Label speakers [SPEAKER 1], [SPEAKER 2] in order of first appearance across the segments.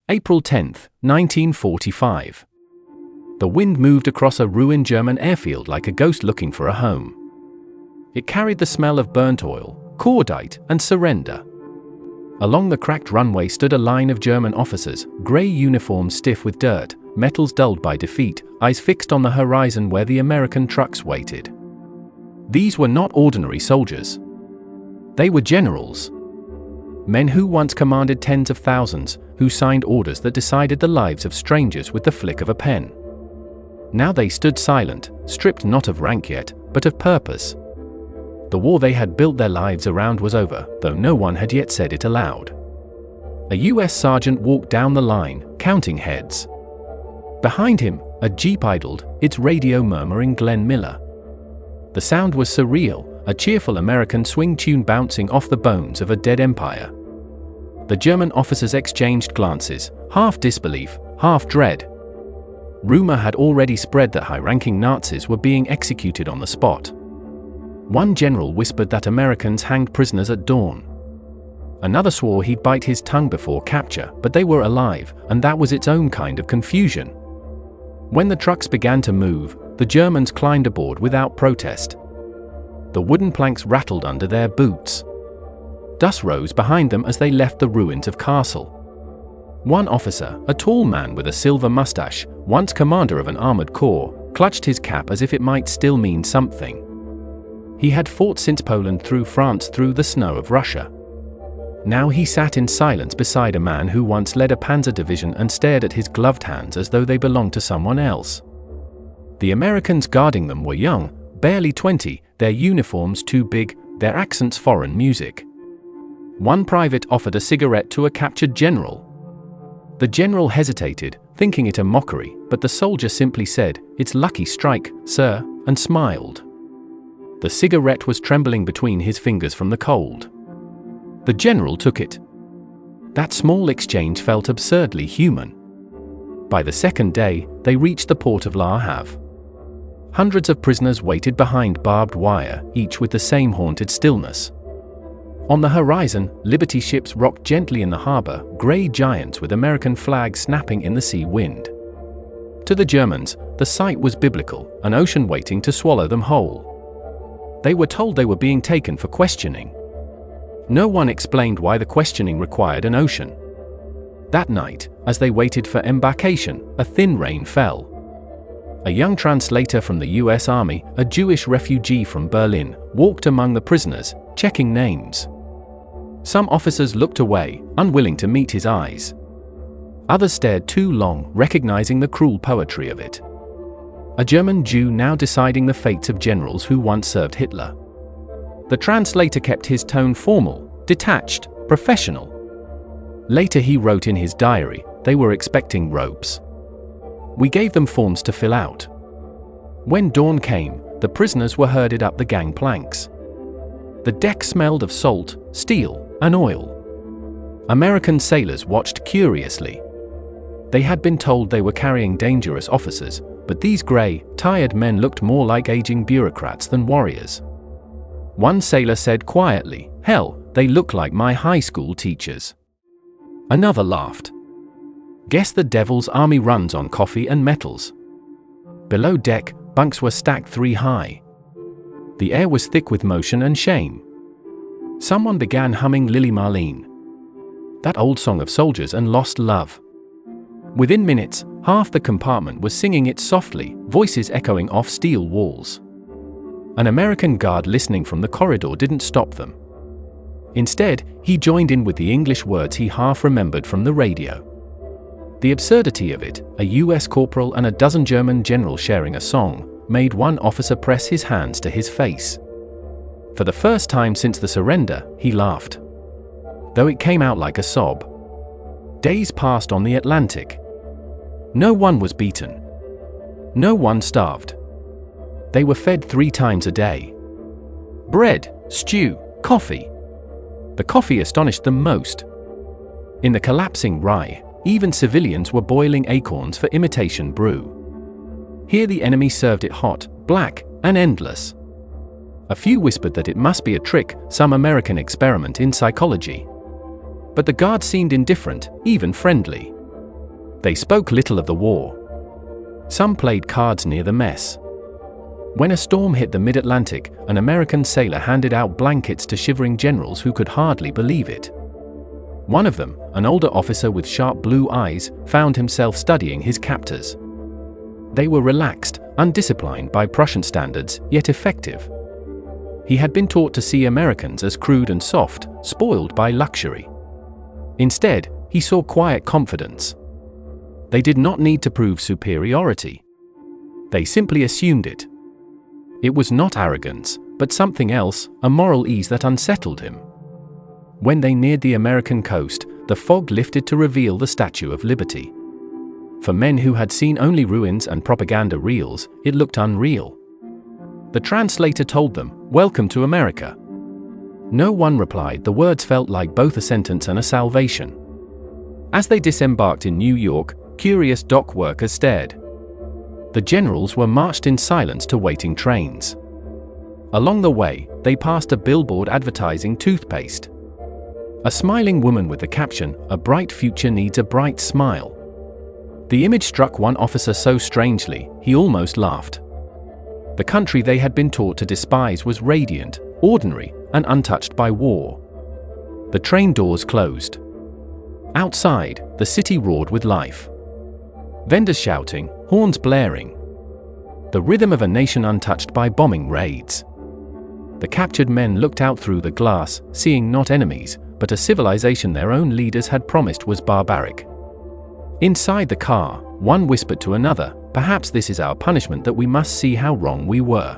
[SPEAKER 1] April 10, 1945. The wind moved across a ruined German airfield like a ghost looking for a home. It carried the smell of burnt oil, cordite, and surrender. Along the cracked runway stood a line of German officers, grey uniforms stiff with dirt, metals dulled by defeat, eyes fixed on the horizon where the American trucks waited. These were not ordinary soldiers. They were generals. Men who once commanded tens of thousands, who signed orders that decided the lives of strangers with the flick of a pen. Now they stood silent, stripped not of rank yet, but of purpose. The war they had built their lives around was over, though no one had yet said it aloud. A US sergeant walked down the line, counting heads. Behind him, a jeep idled, its radio murmuring Glenn Miller. The sound was surreal, a cheerful American swing tune bouncing off the bones of a dead empire. The German officers exchanged glances, half disbelief, half dread. Rumor had already spread that high-ranking Nazis were being executed on the spot. One general whispered that Americans hanged prisoners at dawn. Another swore he'd bite his tongue before capture, but they were alive, and that was its own kind of confusion. When the trucks began to move, the Germans climbed aboard without protest. The wooden planks rattled under their boots. Dust rose behind them as they left the ruins of Castle. One officer, a tall man with a silver mustache, once commander of an armored corps, clutched his cap as if it might still mean something. He had fought since Poland through France through the snow of Russia. Now he sat in silence beside a man who once led a panzer division and stared at his gloved hands as though they belonged to someone else. The Americans guarding them were young, barely 20, their uniforms too big, their accents foreign music. One private offered a cigarette to a captured general. The general hesitated, thinking it a mockery, but the soldier simply said, "It's lucky strike, sir," and smiled. The cigarette was trembling between his fingers from the cold. The general took it. That small exchange felt absurdly human. By the second day, they reached the port of Le Havre. Hundreds of prisoners waited behind barbed wire, each with the same haunted stillness. On the horizon, Liberty ships rocked gently in the harbor, grey giants with American flags snapping in the sea wind. To the Germans, the sight was biblical, an ocean waiting to swallow them whole. They were told they were being taken for questioning. No one explained why the questioning required an ocean. That night, as they waited for embarkation, a thin rain fell. A young translator from the US Army, a Jewish refugee from Berlin, walked among the prisoners, checking names. Some officers looked away, unwilling to meet his eyes. Others stared too long, recognizing the cruel poetry of it. A German Jew now deciding the fates of generals who once served Hitler. The translator kept his tone formal, detached, professional. Later he wrote in his diary, they were expecting ropes. We gave them forms to fill out. When dawn came, the prisoners were herded up the gangplanks. The deck smelled of salt, steel, and oil. American sailors watched curiously. They had been told they were carrying dangerous officers, but these grey, tired men looked more like aging bureaucrats than warriors. One sailor said quietly, "Hell, they look like my high school teachers." Another laughed. "Guess the devil's army runs on coffee and metals." Below deck, bunks were stacked 3 high. The air was thick with motion and shame. Someone began humming Lily Marlene, that old song of soldiers and lost love. Within minutes, half the compartment was singing it softly, voices echoing off steel walls. An American guard listening from the corridor didn't stop them. Instead, he joined in with the English words he half remembered from the radio. The absurdity of it, a US corporal and a dozen German generals sharing a song, made one officer press his hands to his face. For the first time since the surrender, he laughed, though it came out like a sob. Days passed on the Atlantic. No one was beaten. No one starved. They were fed 3 times a day. Bread, stew, coffee. The coffee astonished them most. In the collapsing rye, even civilians were boiling acorns for imitation brew. Here the enemy served it hot, black, and endless. A few whispered that it must be a trick, some American experiment in psychology. But the guard seemed indifferent, even friendly. They spoke little of the war. Some played cards near the mess. When a storm hit the mid-Atlantic, an American sailor handed out blankets to shivering generals who could hardly believe it. One of them, an older officer with sharp blue eyes, found himself studying his captors. They were relaxed, undisciplined by Prussian standards, yet effective. He had been taught to see Americans as crude and soft, spoiled by luxury. Instead, he saw quiet confidence. They did not need to prove superiority. They simply assumed it. It was not arrogance, but something else, a moral ease that unsettled him. When they neared the American coast, the fog lifted to reveal the Statue of Liberty. For men who had seen only ruins and propaganda reels, it looked unreal. The translator told them, "Welcome to America." No one replied. The words felt like both a sentence and a salvation. As they disembarked in New York, curious dock workers stared. The generals were marched in silence to waiting trains. Along the way, they passed a billboard advertising toothpaste. A smiling woman with the caption, "A bright future needs a bright smile." The image struck one officer so strangely, he almost laughed. The country they had been taught to despise was radiant, ordinary, and untouched by war. The train doors closed. Outside, the city roared with life. Vendors shouting, horns blaring. The rhythm of a nation untouched by bombing raids. The captured men looked out through the glass, seeing not enemies, but a civilization their own leaders had promised was barbaric. Inside the car, one whispered to another, "Perhaps this is our punishment, that we must see how wrong we were."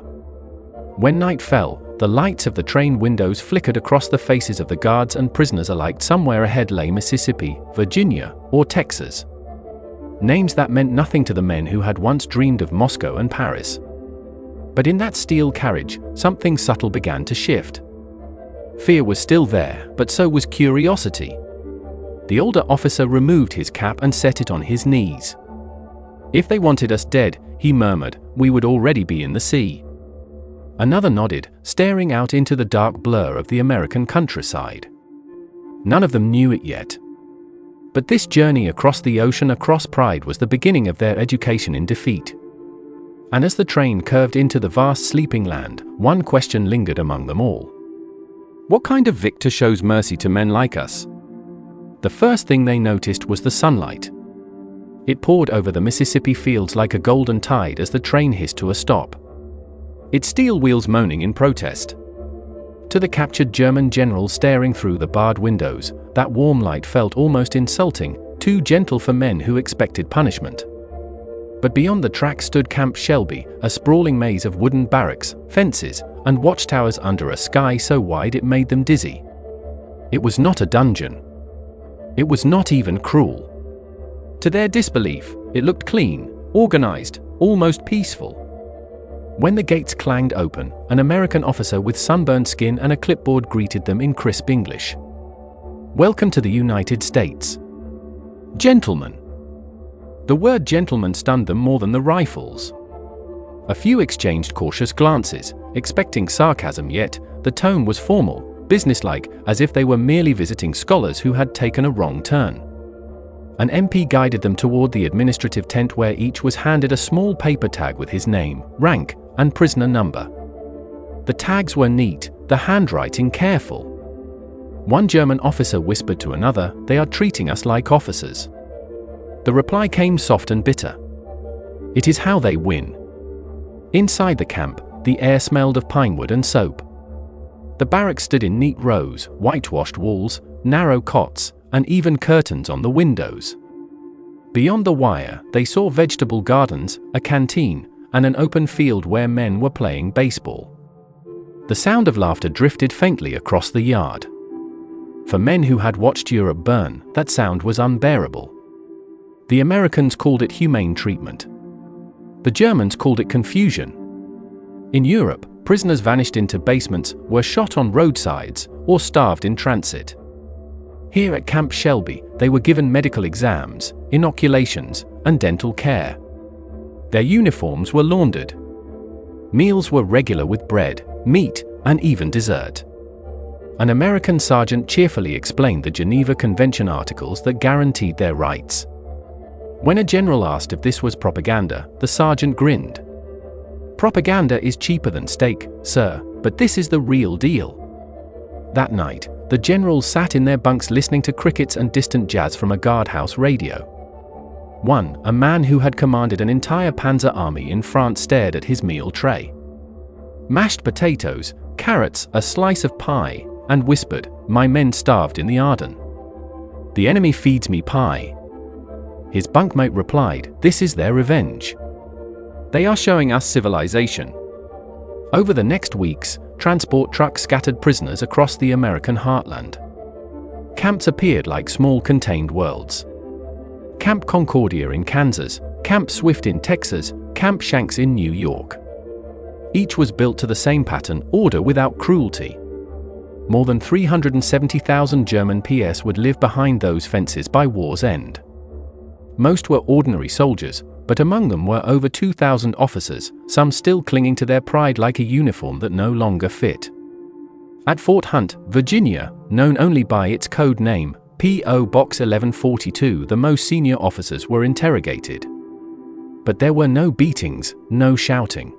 [SPEAKER 1] When night fell, the lights of the train windows flickered across the faces of the guards and prisoners alike. Somewhere ahead lay Mississippi, Virginia, or Texas. Names that meant nothing to the men who had once dreamed of Moscow and Paris. But in that steel carriage, something subtle began to shift. Fear was still there, but so was curiosity. The older officer removed his cap and set it on his knees. "If they wanted us dead," he murmured, "we would already be in the sea." Another nodded, staring out into the dark blur of the American countryside. None of them knew it yet. But this journey across the ocean, across pride, was the beginning of their education in defeat. And as the train curved into the vast sleeping land, one question lingered among them all. What kind of victor shows mercy to men like us? The first thing they noticed was the sunlight. It poured over the Mississippi fields like a golden tide as the train hissed to a stop, its steel wheels moaning in protest. To the captured German general staring through the barred windows, that warm light felt almost insulting, too gentle for men who expected punishment. But beyond the track stood Camp Shelby, a sprawling maze of wooden barracks, fences, and watchtowers under a sky so wide it made them dizzy. It was not a dungeon. It was not even cruel. To their disbelief, it looked clean, organized, almost peaceful. When the gates clanged open, an American officer with sunburned skin and a clipboard greeted them in crisp English. "Welcome to the United States. Gentlemen." The word gentleman stunned them more than the rifles. A few exchanged cautious glances, expecting sarcasm, yet the tone was formal, businesslike, as if they were merely visiting scholars who had taken a wrong turn. An MP guided them toward the administrative tent where each was handed a small paper tag with his name, rank, and prisoner number. The tags were neat, the handwriting careful. One German officer whispered to another, "They are treating us like officers." The reply came soft and bitter. "It is how they win." Inside the camp, the air smelled of pinewood and soap. The barracks stood in neat rows, whitewashed walls, narrow cots, and even curtains on the windows. Beyond the wire, they saw vegetable gardens, a canteen, and an open field where men were playing baseball. The sound of laughter drifted faintly across the yard. For men who had watched Europe burn, that sound was unbearable. The Americans called it humane treatment. The Germans called it confusion. In Europe, prisoners vanished into basements, were shot on roadsides, or starved in transit. Here at Camp Shelby, they were given medical exams, inoculations, and dental care. Their uniforms were laundered. Meals were regular with bread, meat, and even dessert. An American sergeant cheerfully explained the Geneva Convention articles that guaranteed their rights. When a general asked if this was propaganda, the sergeant grinned. "Propaganda is cheaper than steak, sir, but this is the real deal." That night, the generals sat in their bunks listening to crickets and distant jazz from a guardhouse radio. A man who had commanded an entire panzer army in France stared at his meal tray. Mashed potatoes, carrots, a slice of pie, and whispered, "My men starved in the Ardennes. The enemy feeds me pie." His bunkmate replied, "This is their revenge. They are showing us civilization." Over the next weeks, transport trucks scattered prisoners across the American heartland. Camps appeared like small contained worlds. Camp Concordia in Kansas, Camp Swift in Texas, Camp Shanks in New York. Each was built to the same pattern, order without cruelty. More than 370,000 German PS would live behind those fences by war's end. Most were ordinary soldiers, but among them were over 2,000 officers, some still clinging to their pride like a uniform that no longer fit. At Fort Hunt, Virginia, known only by its code name, P.O. Box 1142, the most senior officers were interrogated. But there were no beatings, no shouting.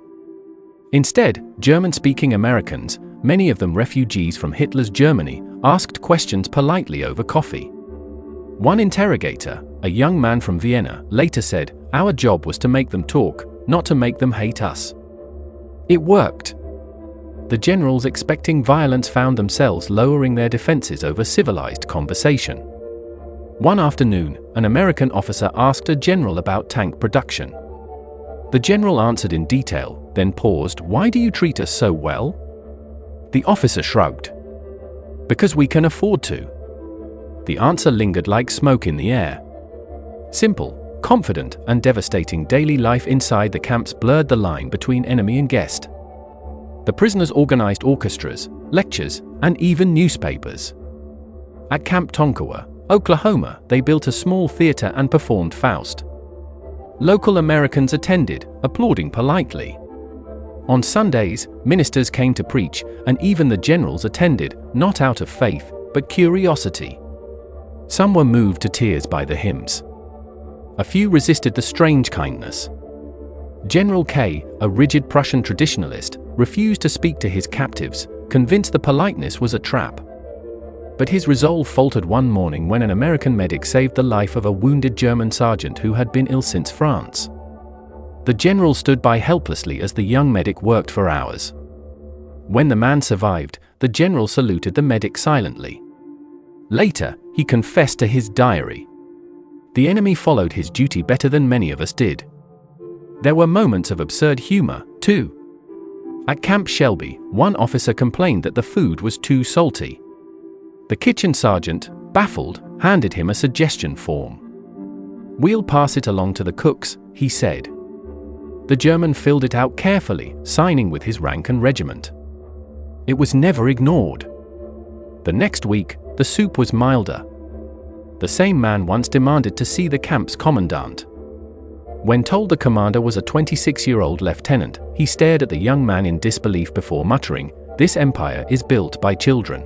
[SPEAKER 1] Instead, German-speaking Americans, many of them refugees from Hitler's Germany, asked questions politely over coffee. One interrogator, a young man from Vienna, later said, "Our job was to make them talk, not to make them hate us." It worked. The generals expecting violence found themselves lowering their defenses over civilized conversation. One afternoon, an American officer asked a general about tank production. The general answered in detail, then paused. "Why do you treat us so well?" The officer shrugged. "Because we can afford to." The answer lingered like smoke in the air. Simple, confident, and devastating daily life inside the camps blurred the line between enemy and guest. The prisoners organized orchestras, lectures, and even newspapers. At Camp Tonkawa, Oklahoma, they built a small theater and performed Faust. Local Americans attended, applauding politely. On Sundays, ministers came to preach, and even the generals attended, not out of faith, but curiosity. Some were moved to tears by the hymns. A few resisted the strange kindness. General K, a rigid Prussian traditionalist, refused to speak to his captives, convinced the politeness was a trap. But his resolve faltered one morning when an American medic saved the life of a wounded German sergeant who had been ill since France. The general stood by helplessly as the young medic worked for hours. When the man survived, the general saluted the medic silently. Later, he confessed to his diary. The enemy followed his duty better than many of us did. There were moments of absurd humor, too. At Camp Shelby, one officer complained that the food was too salty. The kitchen sergeant, baffled, handed him a suggestion form. "We'll pass it along to the cooks," he said. The German filled it out carefully, signing with his rank and regiment. It was never ignored. The next week, the soup was milder. The same man once demanded to see the camp's commandant. When told the commander was a 26-year-old lieutenant, he stared at the young man in disbelief before muttering, "This empire is built by children."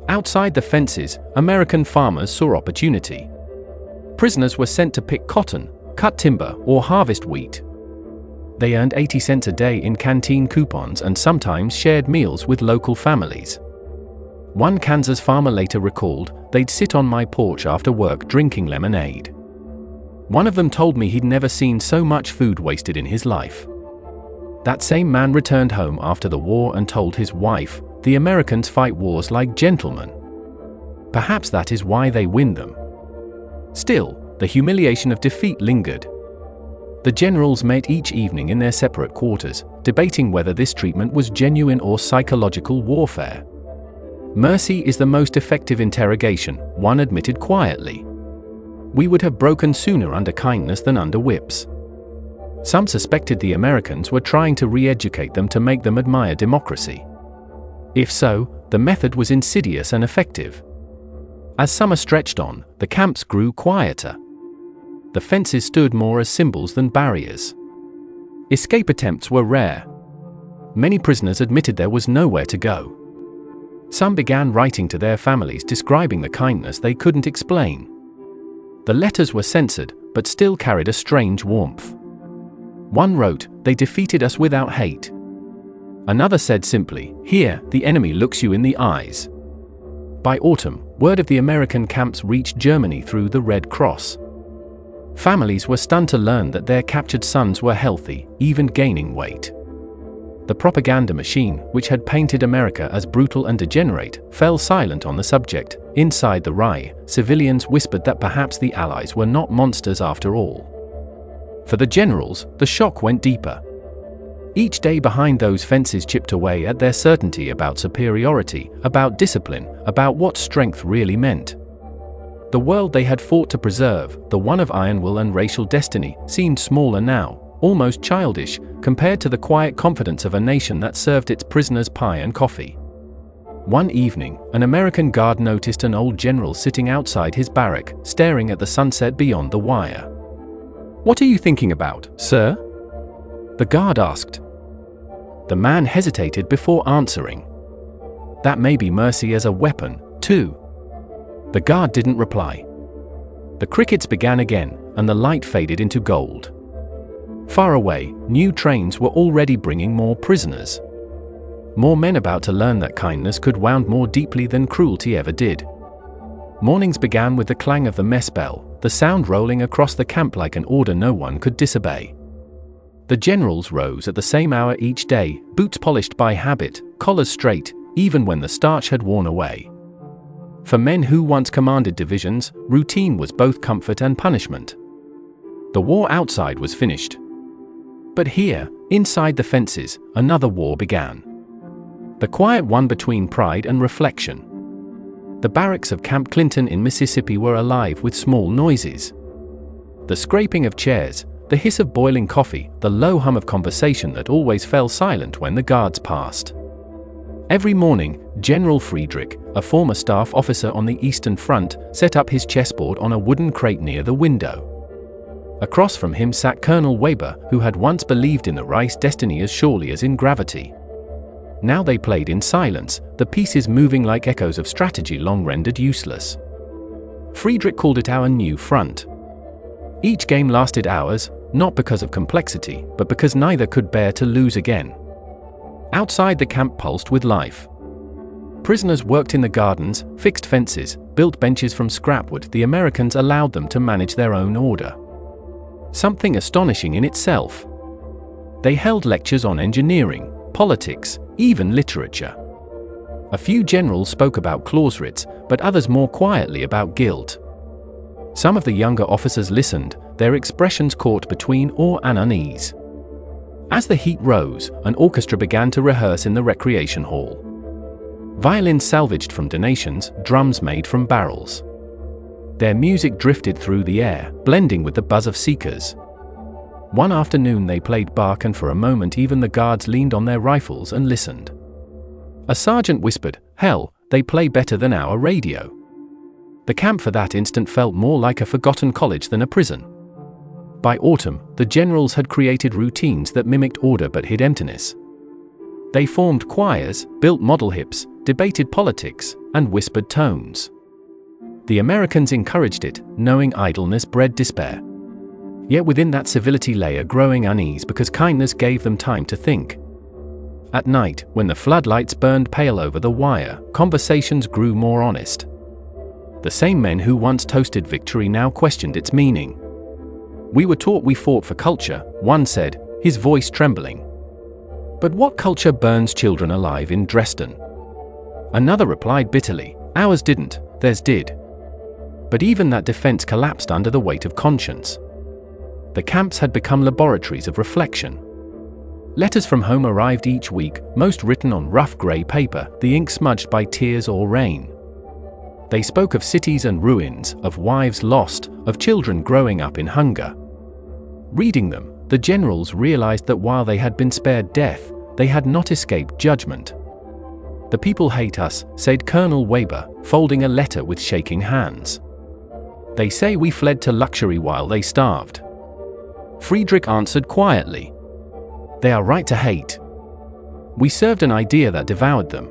[SPEAKER 1] Outside the fences, American farmers saw opportunity. Prisoners were sent to pick cotton, cut timber, or harvest wheat. They earned 80 cents a day in canteen coupons and sometimes shared meals with local families. One Kansas farmer later recalled, "They'd sit on my porch after work drinking lemonade. One of them told me he'd never seen so much food wasted in his life." That same man returned home after the war and told his wife, "The Americans fight wars like gentlemen. Perhaps that is why they win them." Still, the humiliation of defeat lingered. The generals met each evening in their separate quarters, debating whether this treatment was genuine or psychological warfare. "Mercy is the most effective interrogation," one admitted quietly. "We would have broken sooner under kindness than under whips." Some suspected the Americans were trying to re-educate them to make them admire democracy. If so, the method was insidious and effective. As summer stretched on, the camps grew quieter. The fences stood more as symbols than barriers. Escape attempts were rare. Many prisoners admitted there was nowhere to go. Some began writing to their families describing the kindness they couldn't explain. The letters were censored, but still carried a strange warmth. One wrote, "They defeated us without hate." Another said simply, "Here, the enemy looks you in the eyes." By autumn, word of the American camps reached Germany through the Red Cross. Families were stunned to learn that their captured sons were healthy, even gaining weight. The propaganda machine, which had painted America as brutal and degenerate, fell silent on the subject. Inside the Reich, civilians whispered that perhaps the Allies were not monsters after all. For the generals, the shock went deeper. Each day behind those fences chipped away at their certainty about superiority, about discipline, about what strength really meant. The world they had fought to preserve, the one of iron will and racial destiny, seemed smaller now, almost childish, compared to the quiet confidence of a nation that served its prisoners pie and coffee. One evening, an American guard noticed an old general sitting outside his barrack, staring at the sunset beyond the wire. "What are you thinking about, sir?" the guard asked. The man hesitated before answering. "That may be mercy as a weapon, too." The guard didn't reply. The crickets began again, and the light faded into gold. Far away, new trains were already bringing more prisoners. More men about to learn that kindness could wound more deeply than cruelty ever did. Mornings began with the clang of the mess bell, the sound rolling across the camp like an order no one could disobey. The generals rose at the same hour each day, boots polished by habit, collars straight, even when the starch had worn away. For men who once commanded divisions, routine was both comfort and punishment. The war outside was finished. But here, inside the fences, another war began. The quiet one between pride and reflection. The barracks of Camp Clinton in Mississippi were alive with small noises. The scraping of chairs, the hiss of boiling coffee, the low hum of conversation that always fell silent when the guards passed. Every morning, General Friedrich, a former staff officer on the Eastern Front, set up his chessboard on a wooden crate near the window. Across from him sat Colonel Weber, who had once believed in the Reich's destiny as surely as in gravity. Now they played in silence, the pieces moving like echoes of strategy long rendered useless. Friedrich called it our new front. Each game lasted hours, not because of complexity, but because neither could bear to lose again. Outside the camp pulsed with life. Prisoners worked in the gardens, fixed fences, built benches from scrapwood. The Americans allowed them to manage their own order. Something astonishing in itself. They held lectures on engineering, politics, even literature. A few generals spoke about Clausewitz, but others more quietly about guilt. Some of the younger officers listened, their expressions caught between awe and unease. As the heat rose, an orchestra began to rehearse in the recreation hall. Violins salvaged from donations, drums made from barrels. Their music drifted through the air, blending with the buzz of seekers. One afternoon they played Bach, and for a moment even the guards leaned on their rifles and listened. A sergeant whispered, "Hell, they play better than our radio." The camp for that instant felt more like a forgotten college than a prison. By autumn, the generals had created routines that mimicked order but hid emptiness. They formed choirs, built model hips, debated politics, and whispered tones. The Americans encouraged it, knowing idleness bred despair. Yet within that civility lay a growing unease because kindness gave them time to think. At night, when the floodlights burned pale over the wire, conversations grew more honest. The same men who once toasted victory now questioned its meaning. "We were taught we fought for culture," one said, his voice trembling. "But what culture burns children alive in Dresden?" Another replied bitterly, "Ours didn't, theirs did." But even that defense collapsed under the weight of conscience. The camps had become laboratories of reflection. Letters from home arrived each week, most written on rough grey paper, the ink smudged by tears or rain. They spoke of cities and ruins, of wives lost, of children growing up in hunger. Reading them, the generals realized that while they had been spared death, they had not escaped judgment. "The people hate us," said Colonel Weber, folding a letter with shaking hands. "They say we fled to luxury while they starved." Friedrich answered quietly, "They are right to hate. We served an idea that devoured them."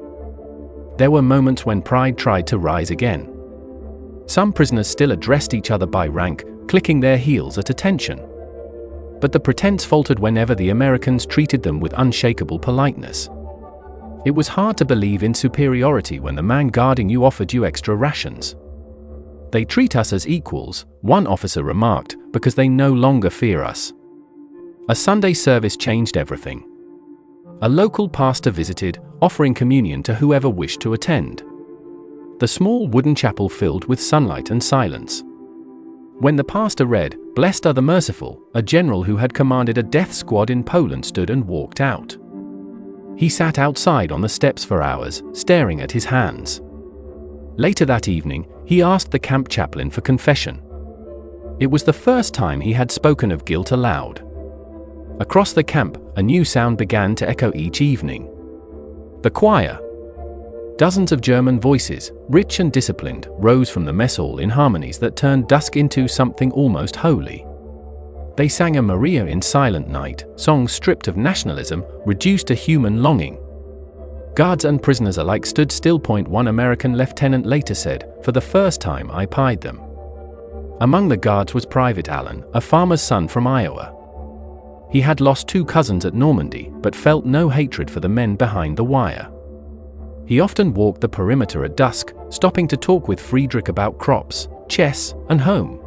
[SPEAKER 1] There were moments when pride tried to rise again. Some prisoners still addressed each other by rank, clicking their heels at attention. But the pretense faltered whenever the Americans treated them with unshakable politeness. It was hard to believe in superiority when the man guarding you offered you extra rations. "They treat us as equals," one officer remarked, "because they no longer fear us." A Sunday service changed everything. A local pastor visited, offering communion to whoever wished to attend. The small wooden chapel filled with sunlight and silence. When the pastor read, "Blessed are the merciful," a general who had commanded a death squad in Poland stood and walked out. He sat outside on the steps for hours, staring at his hands. Later that evening, he asked the camp chaplain for confession. It was the first time he had spoken of guilt aloud. Across the camp, a new sound began to echo each evening. The choir. Dozens of German voices, rich and disciplined, rose from the mess hall in harmonies that turned dusk into something almost holy. They sang a Maria in Silent Night, songs stripped of nationalism, reduced to human longing. "Guards and prisoners alike stood still." One American lieutenant later said, "For the first time I pied them." Among the guards was Private Allen, a farmer's son from Iowa. He had lost 2 cousins at Normandy, but felt no hatred for the men behind the wire. He often walked the perimeter at dusk, stopping to talk with Friedrich about crops, chess, and home.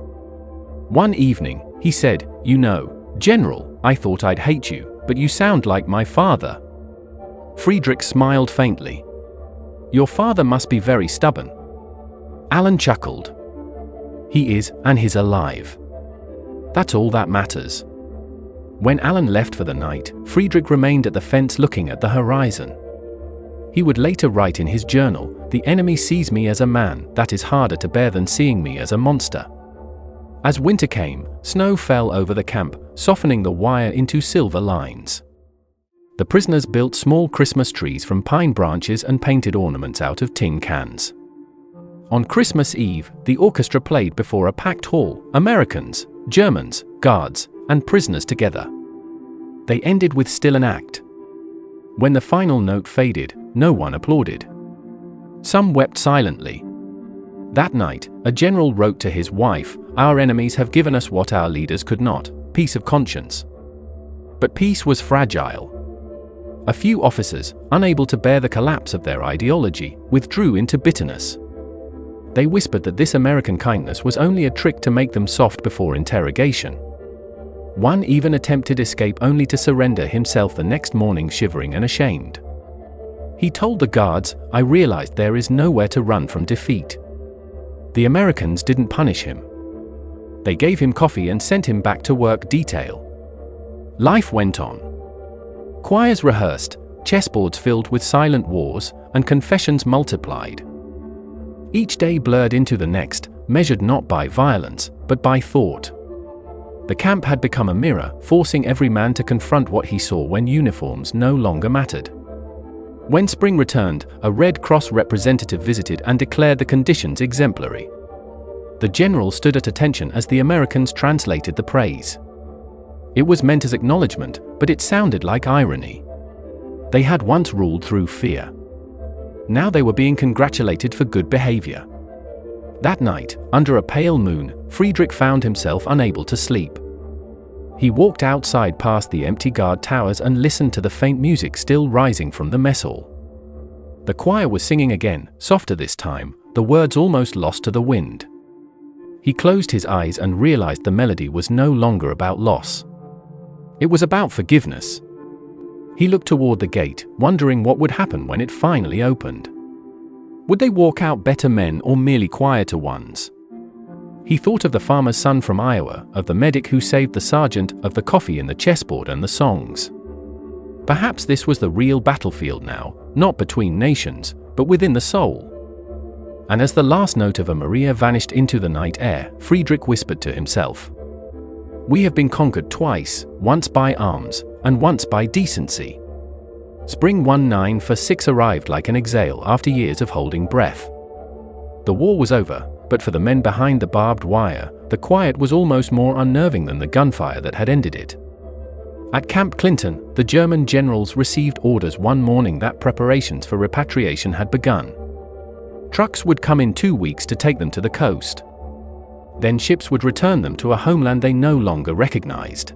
[SPEAKER 1] One evening, he said, "You know, General, I thought I'd hate you, but you sound like my father." Friedrich smiled faintly. "Your father must be very stubborn." Allen chuckled. "He is, and he's alive. That's all that matters." When Allen left for the night, Friedrich remained at the fence looking at the horizon. He would later write in his journal, "The enemy sees me as a man, that is harder to bear than seeing me as a monster." As winter came, snow fell over the camp, softening the wire into silver lines. The prisoners built small Christmas trees from pine branches and painted ornaments out of tin cans. On Christmas Eve, the orchestra played before a packed hall, Americans, Germans, guards, and prisoners together. They ended with still an act. When the final note faded, no one applauded. Some wept silently. That night, a general wrote to his wife, "Our enemies have given us what our leaders could not, peace of conscience." But peace was fragile. A few officers, unable to bear the collapse of their ideology, withdrew into bitterness. They whispered that this American kindness was only a trick to make them soft before interrogation. One even attempted escape only to surrender himself the next morning shivering and ashamed. He told the guards, "I realized there is nowhere to run from defeat." The Americans didn't punish him. They gave him coffee and sent him back to work detail. Life went on. Choirs rehearsed, chessboards filled with silent wars, and confessions multiplied. Each day blurred into the next, measured not by violence, but by thought. The camp had become a mirror, forcing every man to confront what he saw when uniforms no longer mattered. When spring returned, a Red Cross representative visited and declared the conditions exemplary. The general stood at attention as the Americans translated the praise. It was meant as acknowledgement, but it sounded like irony. They had once ruled through fear. Now they were being congratulated for good behavior. That night, under a pale moon, Friedrich found himself unable to sleep. He walked outside past the empty guard towers and listened to the faint music still rising from the mess hall. The choir was singing again, softer this time, the words almost lost to the wind. He closed his eyes and realized the melody was no longer about loss. It was about forgiveness. He looked toward the gate, wondering what would happen when it finally opened. Would they walk out better men or merely quieter ones? He thought of the farmer's son from Iowa, of the medic who saved the sergeant, of the coffee in the chessboard and the songs. Perhaps this was the real battlefield now, not between nations, but within the soul. And as the last note of a Maria vanished into the night air, Friedrich whispered to himself, "We have been conquered twice, once by arms, and once by decency." Spring 1946 arrived like an exhale after years of holding breath. The war was over, but for the men behind the barbed wire, the quiet was almost more unnerving than the gunfire that had ended it. At Camp Clinton, the German generals received orders one morning that preparations for repatriation had begun. Trucks would come in 2 weeks to take them to the coast. Then ships would return them to a homeland they no longer recognized.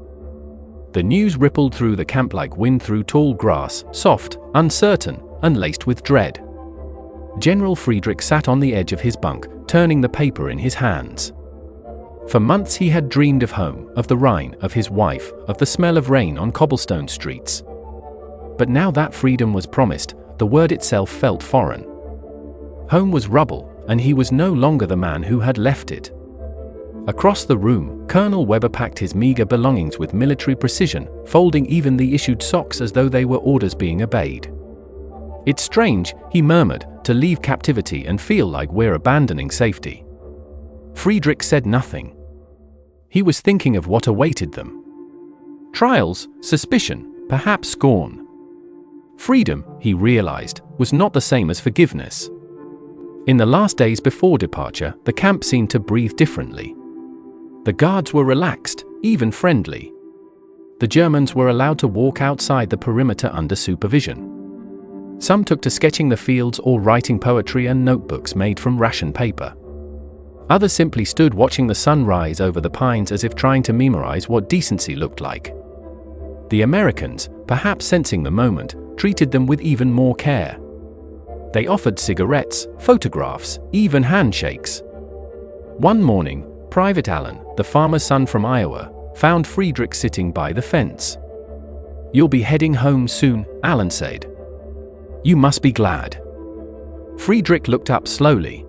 [SPEAKER 1] The news rippled through the camp like wind through tall grass, soft, uncertain, and laced with dread. General Friedrich sat on the edge of his bunk, turning the paper in his hands. For months he had dreamed of home, of the Rhine, of his wife, of the smell of rain on cobblestone streets. But now that freedom was promised, the word itself felt foreign. Home was rubble, and he was no longer the man who had left it. Across the room, Colonel Weber packed his meager belongings with military precision, folding even the issued socks as though they were orders being obeyed. "It's strange," he murmured, "to leave captivity and feel like we're abandoning safety." Friedrich said nothing. He was thinking of what awaited them. Trials, suspicion, perhaps scorn. Freedom, he realized, was not the same as forgiveness. In the last days before departure, the camp seemed to breathe differently. The guards were relaxed, even friendly. The Germans were allowed to walk outside the perimeter under supervision. Some took to sketching the fields or writing poetry and notebooks made from ration paper. Others simply stood watching the sun rise over the pines as if trying to memorize what decency looked like. The Americans, perhaps sensing the moment, treated them with even more care. They offered cigarettes, photographs, even handshakes. One morning, Private Allen, the farmer's son from Iowa, found Friedrich sitting by the fence. "You'll be heading home soon," Allen said. "You must be glad." Friedrich looked up slowly.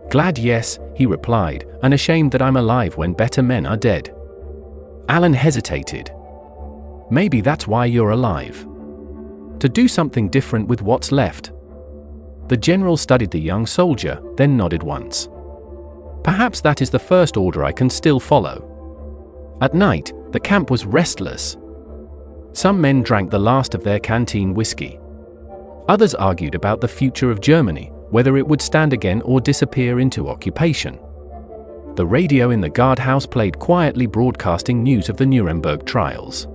[SPEAKER 1] "Glad, yes," he replied, "and ashamed that I'm alive when better men are dead." Allen hesitated. "Maybe that's why you're alive. To do something different with what's left." The general studied the young soldier, then nodded once. "Perhaps that is the first order I can still follow." At night, the camp was restless. Some men drank the last of their canteen whiskey. Others argued about the future of Germany, whether it would stand again or disappear into occupation. The radio in the guardhouse played quietly, broadcasting news of the Nuremberg trials.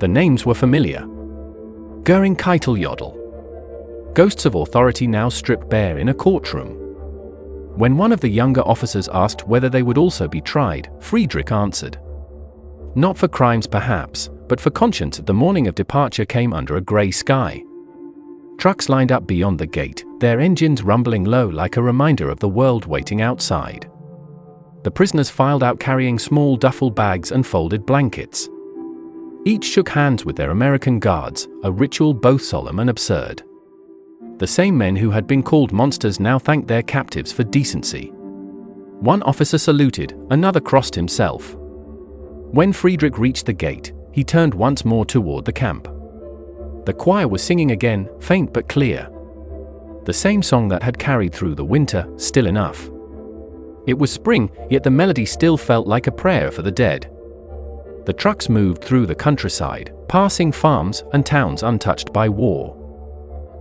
[SPEAKER 1] The names were familiar. Göring Keitel-Jodl. Ghosts of authority now stripped bare in a courtroom. When one of the younger officers asked whether they would also be tried, Friedrich answered. Not for crimes perhaps, but for conscience. The morning of departure came under a grey sky. Trucks lined up beyond the gate, their engines rumbling low like a reminder of the world waiting outside. The prisoners filed out carrying small duffel bags and folded blankets. Each shook hands with their American guards, a ritual both solemn and absurd. The same men who had been called monsters now thanked their captives for decency. One officer saluted, another crossed himself. When Friedrich reached the gate, he turned once more toward the camp. The choir was singing again, faint but clear. The same song that had carried through the winter, still enough. It was spring, yet the melody still felt like a prayer for the dead. The trucks moved through the countryside, passing farms and towns untouched by war.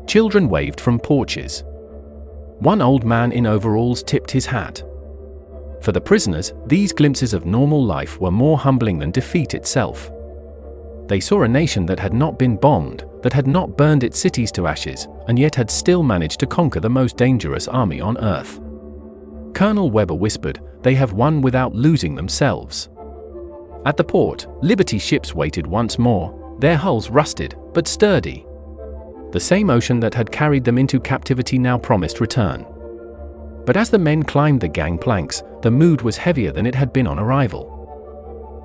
[SPEAKER 1] Children waved from porches. One old man in overalls tipped his hat. For the prisoners, these glimpses of normal life were more humbling than defeat itself. They saw a nation that had not been bombed, that had not burned its cities to ashes, and yet had still managed to conquer the most dangerous army on earth. Colonel Weber whispered, "They have won without losing themselves." At the port, Liberty ships waited once more, their hulls rusted, but sturdy. The same ocean that had carried them into captivity now promised return. But as the men climbed the gangplanks, the mood was heavier than it had been on arrival.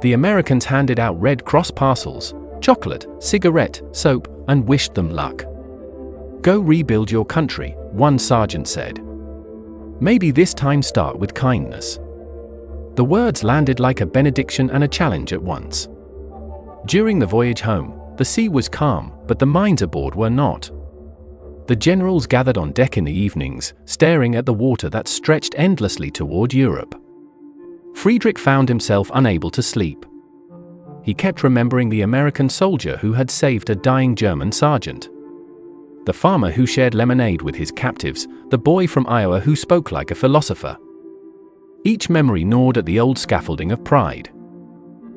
[SPEAKER 1] The Americans handed out Red Cross parcels, chocolate, cigarette, soap, and wished them luck. "Go rebuild your country," one sergeant said. "Maybe this time start with kindness." The words landed like a benediction and a challenge at once. During the voyage home, the sea was calm, but the minds aboard were not. The generals gathered on deck in the evenings, staring at the water that stretched endlessly toward Europe. Friedrich found himself unable to sleep. He kept remembering the American soldier who had saved a dying German sergeant. The farmer who shared lemonade with his captives, the boy from Iowa who spoke like a philosopher. Each memory gnawed at the old scaffolding of pride.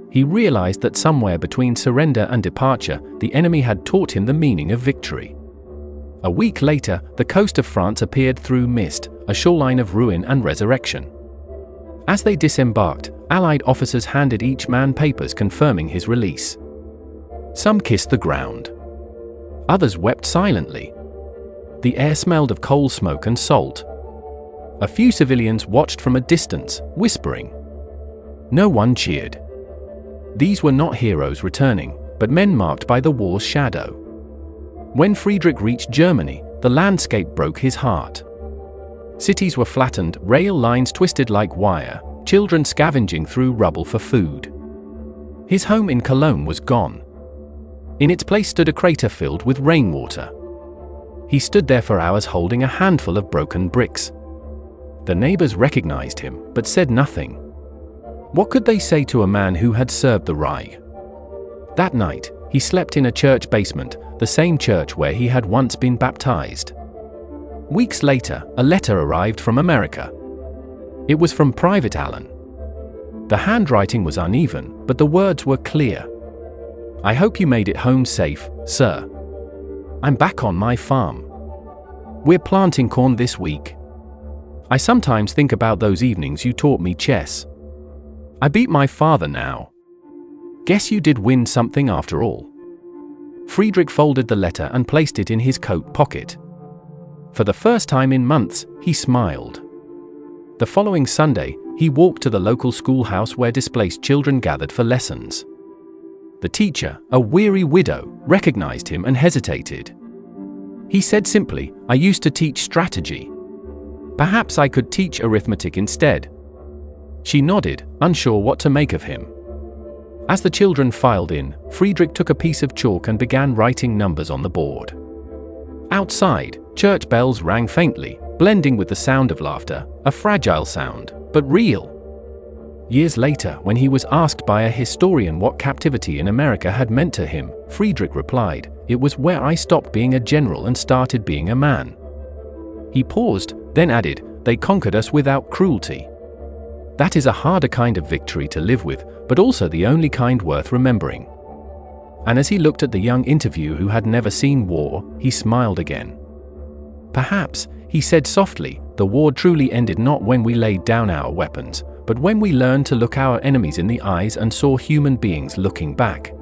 [SPEAKER 1] He realized that somewhere between surrender and departure, the enemy had taught him the meaning of victory. A week later, the coast of France appeared through mist, a shoreline of ruin and resurrection. As they disembarked, Allied officers handed each man papers confirming his release. Some kissed the ground. Others wept silently. The air smelled of coal smoke and salt. A few civilians watched from a distance, whispering. No one cheered. These were not heroes returning, but men marked by the war's shadow. When Friedrich reached Germany, the landscape broke his heart. Cities were flattened, rail lines twisted like wire, children scavenging through rubble for food. His home in Cologne was gone. In its place stood a crater filled with rainwater. He stood there for hours holding a handful of broken bricks. The neighbors recognized him, but said nothing. What could they say to a man who had served the Reich? That night, he slept in a church basement, the same church where he had once been baptized. Weeks later, a letter arrived from America. It was from Private Allen. The handwriting was uneven, but the words were clear. I hope you made it home safe, sir. I'm back on my farm. We're planting corn this week. I sometimes think about those evenings you taught me chess. I beat my father now. Guess you did win something after all. Friedrich folded the letter and placed it in his coat pocket. For the first time in months, he smiled. The following Sunday, he walked to the local schoolhouse where displaced children gathered for lessons. The teacher, a weary widow, recognized him and hesitated. He said simply, I used to teach strategy. Perhaps I could teach arithmetic instead. She nodded, unsure what to make of him. As the children filed in, Friedrich took a piece of chalk and began writing numbers on the board. Outside, church bells rang faintly, blending with the sound of laughter, a fragile sound, but real. Years later, when he was asked by a historian what captivity in America had meant to him, Friedrich replied, it was where I stopped being a general and started being a man. He paused, then added, they conquered us without cruelty. That is a harder kind of victory to live with, but also the only kind worth remembering. And as he looked at the young interviewer who had never seen war, he smiled again. Perhaps, he said softly, the war truly ended not when we laid down our weapons, but when we learned to look our enemies in the eyes and saw human beings looking back.